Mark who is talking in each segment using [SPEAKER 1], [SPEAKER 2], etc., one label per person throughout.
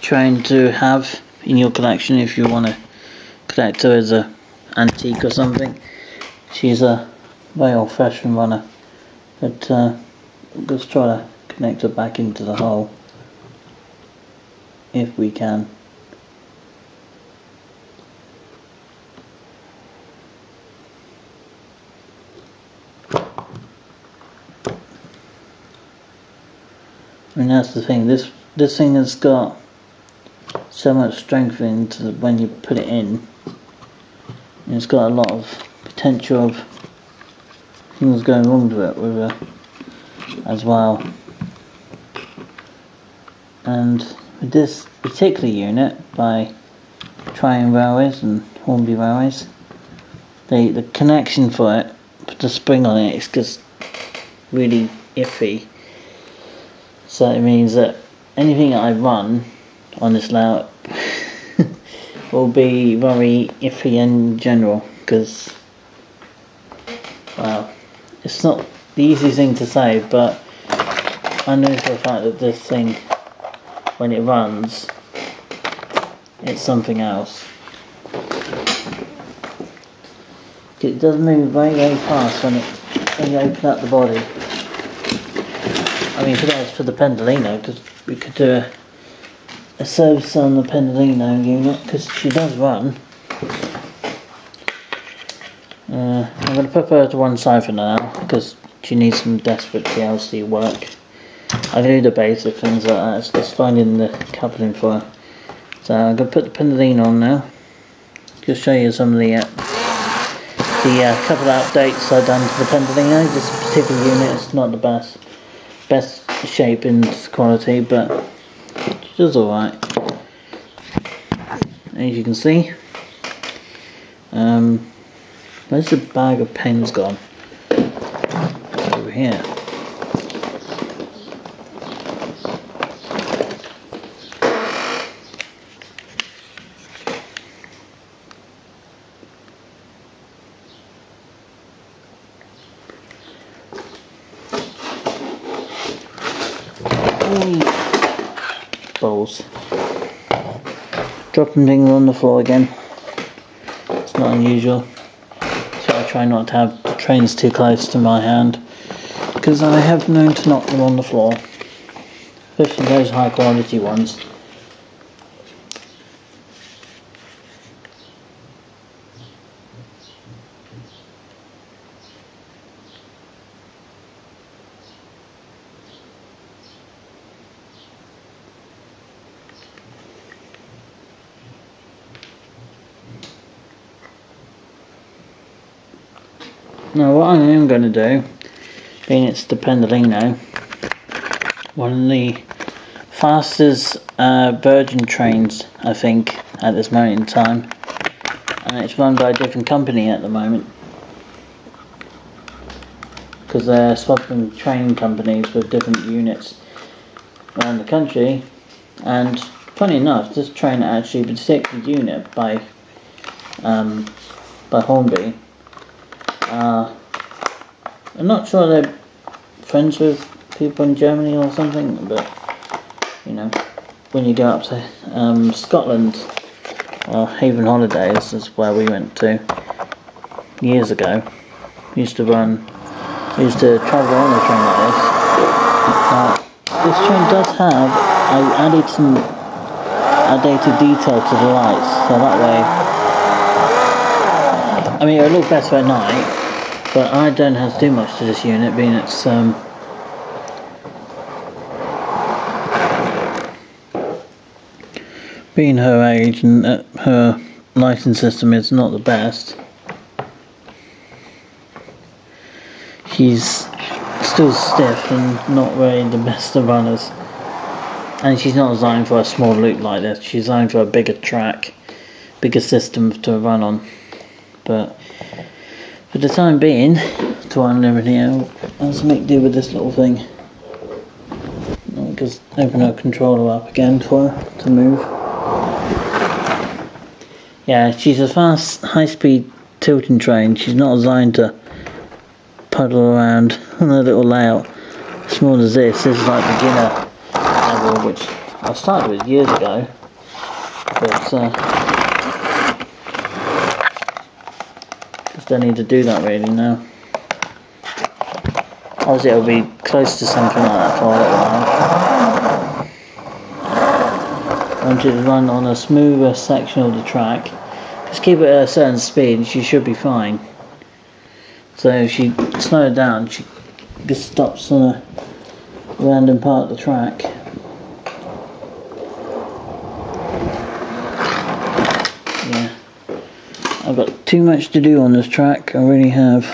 [SPEAKER 1] Trying to have in your collection if you want to collect her as a antique or something. She's a very old-fashioned runner, but let's try to connect her back into the hole if we can. I mean, that's the thing, this thing has got so much strength into when you put it in. And it's got a lot of potential of things going wrong with it as well. And with this particular unit by Trying Railways and Hornby Railways, the connection for it, put the spring on it, is just really iffy. So it means that anything that I run on this layout will be very iffy in general, because, well, it's not the easiest thing to say, but I know for a fact that this thing, when it runs, it's something else. It does move very, very fast when you open up the body. I mean, today it's for the Pendolino, because we could do a service on the Pendolino unit, because she does run. I'm going to put her to one side for now, because she needs some desperate TLC work. I can do the basic things like that, it's just finding the coupling for her. So I'm going to put the Pendolino on now. Just show you some of the couple of updates I've done to the Pendolino. This particular unit is not the best shape and quality, but she does alright. As you can see, where's the bag of pens gone? Over here. Balls. Dropping things on the floor again. It's not unusual. So I try not to have the trains too close to my hand, because I have known to knock them on the floor, especially those high quality ones. Now what I am going to do, being it's the Pendolino, one of the fastest Virgin trains I think at this moment in time, and it's run by a different company at the moment, because they're swapping train companies with different units around the country. And funny enough, this train actually, the particular unit by Hornby, I'm not sure they're friends with people in Germany or something, but you know, when you go up to Scotland or Haven Holidays, is where we went to years ago. We used to travel on a train like this. This train does have, I added some outdated detail to the lights, so that way, I mean, it'll look better at night. But I don't have to do much to this unit, being it's being her age, and her lighting system is not the best. She's still stiff and not really the best of runners, and she's not designed for a small loop like this. She's designed for a bigger track, bigger system to run on. but for the time being, to iron everything out, I have to make do with this little thing. Because open her controller up again for her to move. Yeah, she's a fast, high-speed tilting train. She's not designed to puddle around on a little layout. Small as this is like beginner level, which I started with years ago. But just don't need to do that really now. Obviously it'll be close to something like that for a little while. I want you to run on a smoother section of the track. Just keep it at a certain speed and she should be fine. So if she slows down, she just stops on a random part of the track. Yeah, I've got too much to do on this track, I really have.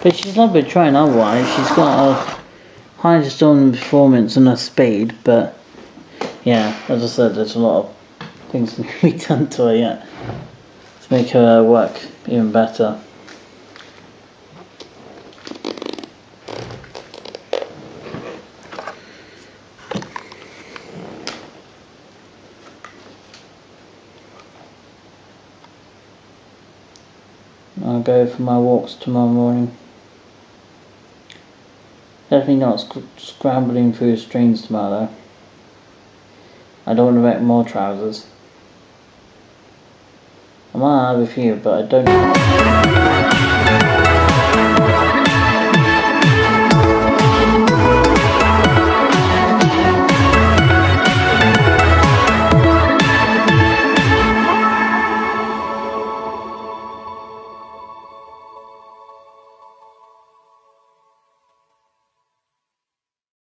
[SPEAKER 1] But she's not a bit trained otherwise. She's got a high distortion performance and a speed, but yeah, as I said, there's a lot of things that can be done to her yet to make her work even better. I'll go for my walks tomorrow morning. Definitely not scrambling through streams tomorrow though. I don't want to make more trousers. I might have a few, but I don't.